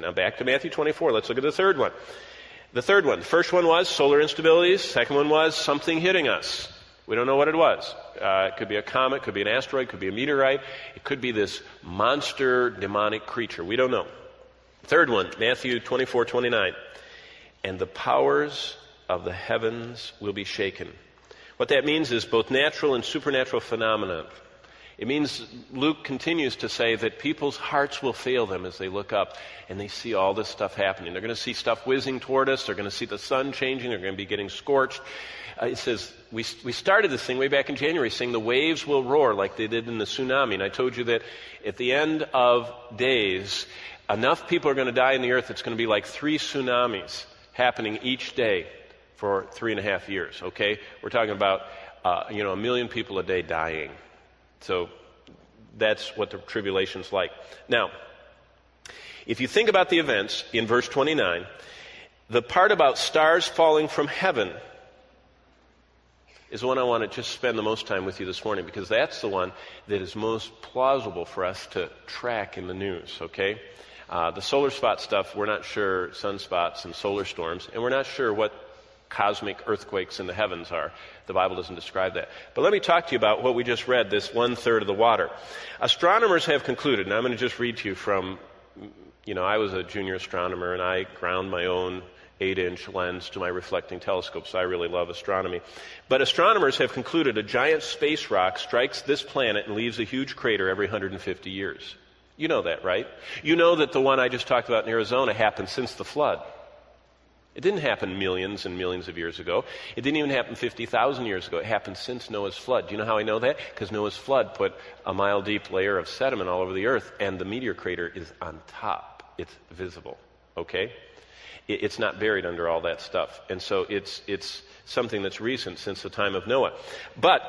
Now back to Matthew 24. Let's look at the third one. The first one was solar instabilities. Second one was something hitting us. We don't know what it was. It could be a comet, could be an asteroid, could be a meteorite. It could be this monster demonic creature. We don't know. Third one, Matthew 24:29. And the powers of the heavens will be shaken. What that means is both natural and supernatural phenomena. It means, Luke continues to say that people's hearts will fail them as they look up and they see all this stuff happening. They're going to see stuff whizzing toward us. They're going to see the sun changing. They're going to be getting scorched. It says, we started this thing way back in January saying the waves will roar like they did in the tsunami. And I told you that at the end of days, enough people are going to die in the earth. It's going to be like 3 tsunamis happening each day for 3.5 years, okay? We're talking about, 1 million people a day dying. So that's what the tribulation's like. Now, if you think about the events in verse 29, the part about stars falling from heaven is the one I want to just spend the most time with you this morning, because that's the one that is most plausible for us to track in the news, okay? The solar spot stuff, we're not sure, sunspots and solar storms, and we're not sure what cosmic earthquakes in the heavens are. The Bible doesn't describe that. But let me talk to you about what we just read, this 1/3 of the water. Astronomers have concluded, and I'm going to just read to you from, I was a junior astronomer, and I ground my own 8-inch lens to my reflecting telescope, so I really love astronomy. But astronomers have concluded a giant space rock strikes this planet and leaves a huge crater every 150 years. You know that, right? You know that the one I just talked about in Arizona happened since the flood. It didn't happen millions and millions of years ago. It didn't even happen 50,000 years ago. It happened since Noah's flood. Do you know how I know that? Because Noah's flood put a mile-deep layer of sediment all over the earth, and the meteor crater is on top. It's visible, okay? It's not buried under all that stuff. And so it's something that's recent, since the time of Noah. But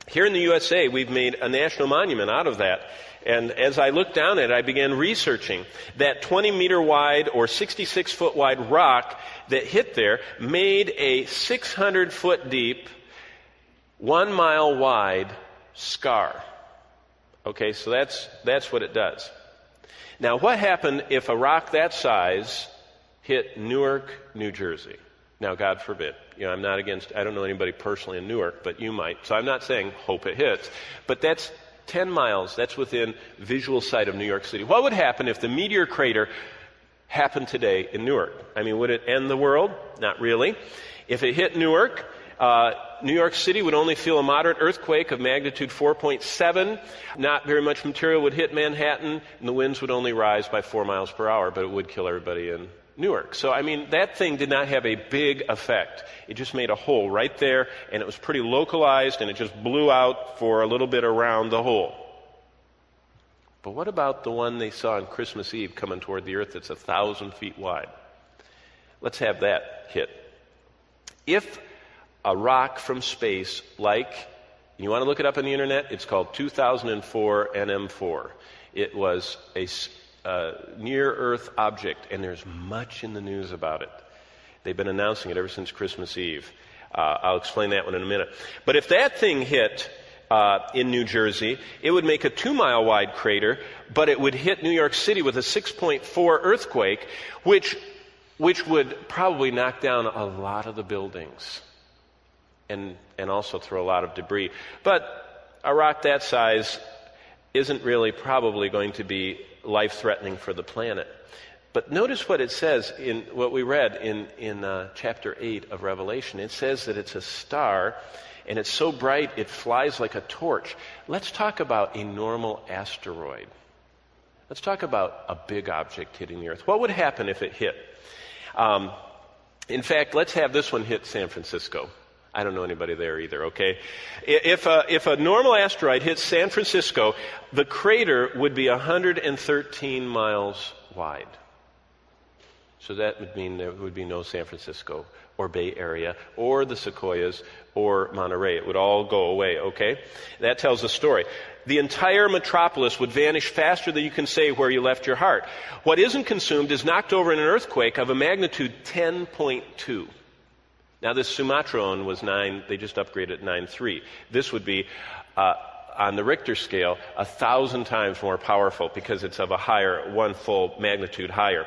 here in the USA, we've made a national monument out of that. And as I looked down at it, I began researching that 20-meter wide or 66-foot wide rock that hit there made a 600-foot deep, 1 mile wide scar. Okay, so that's what it does. Now, what happened if a rock that size hit Newark, New Jersey? Now, God forbid. I don't know anybody personally in Newark, but you might. So I'm not saying hope it hits. But that's 10 miles. That's within visual sight of New York City. What would happen if the meteor crater happened today in Newark? I mean, would it end the world? Not really. If it hit Newark, New York City would only feel a moderate earthquake of magnitude 4.7. Not very much material would hit Manhattan, and the winds would only rise by 4 miles per hour, but it would kill everybody in Newark. So, that thing did not have a big effect. It just made a hole right there, and it was pretty localized, and it just blew out for a little bit around the hole. But what about the one they saw on Christmas Eve coming toward the earth that's 1,000 feet wide? Let's have that hit. If a rock from space, you want to look it up on the internet, it's called 2004 NM4. It was a near-Earth object, and there's much in the news about it. They've been announcing it ever since Christmas Eve. I'll explain that one in a minute. But if that thing hit in New Jersey, it would make a 2-mile wide crater, but it would hit New York City with a 6.4 earthquake, which would probably knock down a lot of the buildings and also throw a lot of debris. But a rock that size isn't really probably going to be life-threatening for the planet. But notice what it says in what we read in chapter 8 of Revelation. It says that it's a star, and it's so bright it flies like a torch. Let's talk about a normal asteroid. Let's talk about a big object hitting the earth. What would happen if it hit? In fact, let's have this one hit San Francisco. I don't know anybody there either, okay? If a normal asteroid hits San Francisco, the crater would be 113 miles wide. So that would mean there would be no San Francisco or Bay Area or the Sequoias or Monterey. It would all go away, okay? That tells the story. The entire metropolis would vanish faster than you can say where you left your heart. What isn't consumed is knocked over in an earthquake of a magnitude 10.2. Now, this Sumatran was 9, they just upgraded it 9.3. This would be on the Richter scale, 1,000 times more powerful because it's of a higher, one full magnitude higher.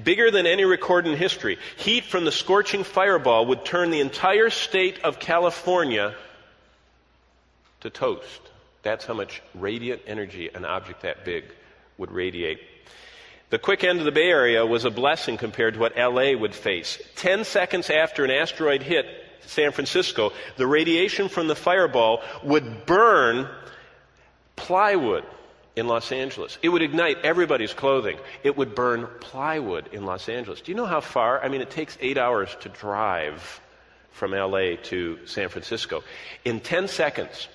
Bigger than any record in history. Heat from the scorching fireball would turn the entire state of California to toast. That's how much radiant energy an object that big would radiate. The quick end of the Bay Area was a blessing compared to what LA would face. 10 seconds after an asteroid hit San Francisco, the radiation from the fireball would burn plywood in Los Angeles. It would ignite everybody's clothing. It would burn plywood in Los Angeles. Do you know how far? I mean, it takes 8 hours to drive from LA to San Francisco. In 10 seconds,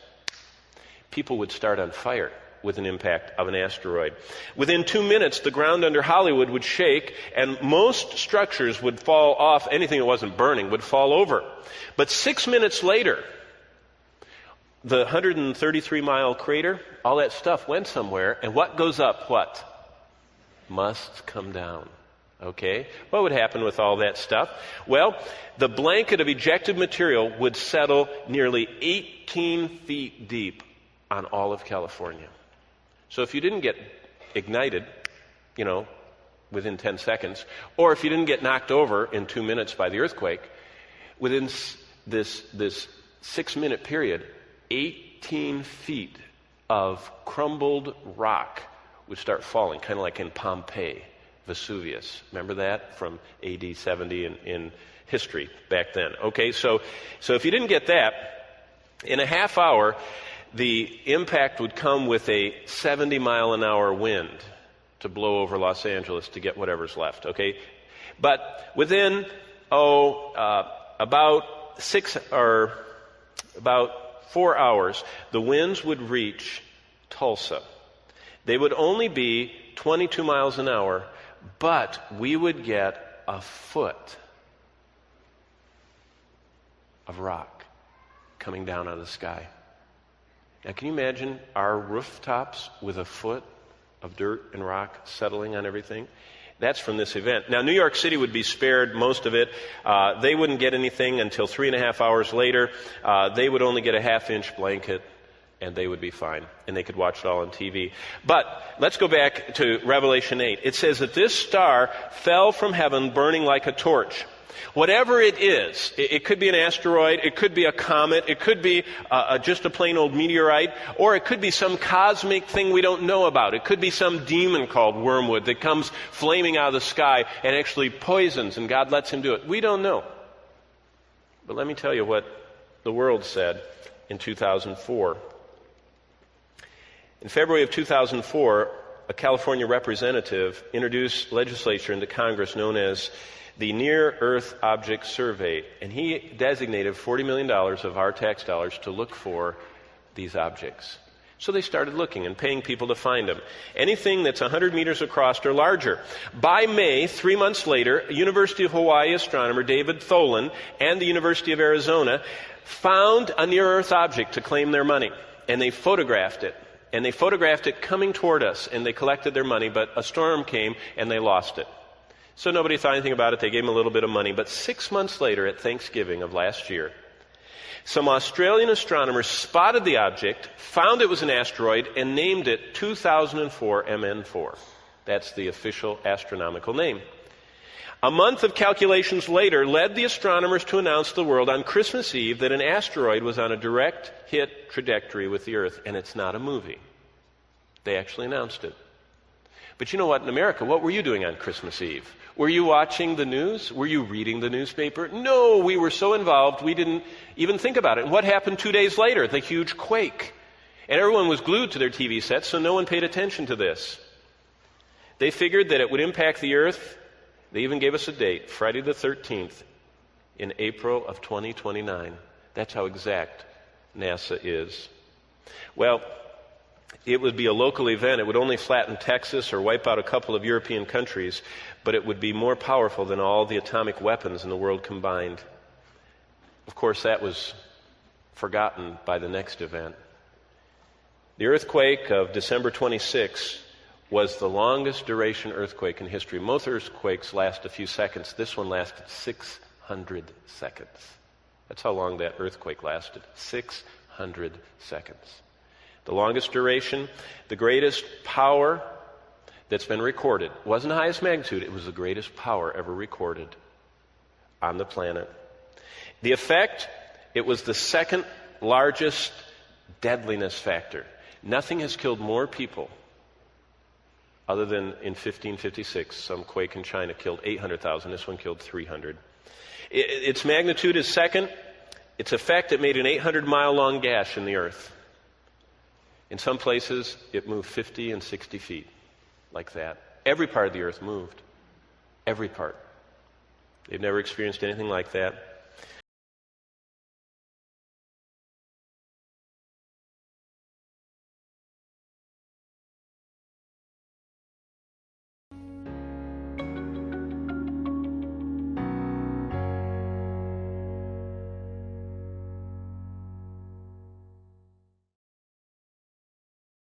people would start on fire with an impact of an asteroid. Within 2 minutes, the ground under Hollywood would shake, and most structures would fall off. Anything that wasn't burning would fall over. But 6 minutes later, the 133-mile crater, all that stuff went somewhere, and what goes up, what? Must come down. Okay? What would happen with all that stuff? Well, the blanket of ejected material would settle nearly 18 feet deep on all of California. So if you didn't get ignited, within 10 seconds, or if you didn't get knocked over in 2 minutes by the earthquake, within this 6-minute period, 18 feet of crumbled rock would start falling, kind of like in Pompeii, Vesuvius. Remember that from AD 70 in history back then? Okay, so if you didn't get that, in a half hour, the impact would come with a 70-mile-an-hour wind to blow over Los Angeles to get whatever's left, okay? But within, about 4 hours, the winds would reach Tulsa. They would only be 22 miles an hour, but we would get a foot of rock coming down out of the sky. Now, can you imagine our rooftops with a foot of dirt and rock settling on everything? That's from this event. Now, New York City would be spared most of it. They wouldn't get anything until 3.5 hours later. They would only get a half-inch blanket, and they would be fine, and they could watch it all on TV. But let's go back to Revelation 8. It says that this star fell from heaven burning like a torch. Whatever it is, it could be an asteroid, it could be a comet, it could be just a plain old meteorite, or it could be some cosmic thing we don't know about. It could be some demon called Wormwood that comes flaming out of the sky and actually poisons, and God lets him do it. We don't know. But let me tell you what the world said in 2004. In February of 2004, a California representative introduced legislation into Congress known as the Near-Earth Object Survey, and he designated $40 million of our tax dollars to look for these objects. So they started looking and paying people to find them. Anything that's 100 meters across or larger. By May, 3 months later, University of Hawaii astronomer David Tholen and the University of Arizona found a near-Earth object to claim their money, and they photographed it. And they photographed it coming toward us, and they collected their money, but a storm came, and they lost it. So nobody thought anything about it. They gave him a little bit of money. But 6 months later, at Thanksgiving of last year, some Australian astronomers spotted the object, found it was an asteroid, and named it 2004 MN4. That's the official astronomical name. A month of calculations later led the astronomers to announce to the world on Christmas Eve that an asteroid was on a direct hit trajectory with the Earth, and it's not a movie. They actually announced it. But you know what? In America, what were you doing on Christmas Eve? Were you watching the news? Were you reading the newspaper? No, we were so involved we didn't even think about it. And what happened 2 days later? The huge quake. And everyone was glued to their TV sets, so no one paid attention to this. They figured that it would impact the Earth. They even gave us a date, Friday the 13th, in April of 2029. That's how exact NASA is. Well, it would be a local event. It would only flatten Texas or wipe out a couple of European countries, but it would be more powerful than all the atomic weapons in the world combined. Of course, that was forgotten by the next event. The earthquake of December 26 was the longest duration earthquake in history. Most earthquakes last a few seconds. This one lasted 600 seconds. That's how long that earthquake lasted, 600 seconds. The longest duration, the greatest power that's been recorded. It wasn't the highest magnitude, it was the greatest power ever recorded on the planet. The effect, it was the second largest deadliness factor. Nothing has killed more people other than in 1556, some quake in China killed 800,000. This one killed 300. Its magnitude is second. Its effect, it made an 800-mile-long gash in the earth. In some places, it moved 50 and 60 feet, like that. Every part of the earth moved. Every part. They've never experienced anything like that.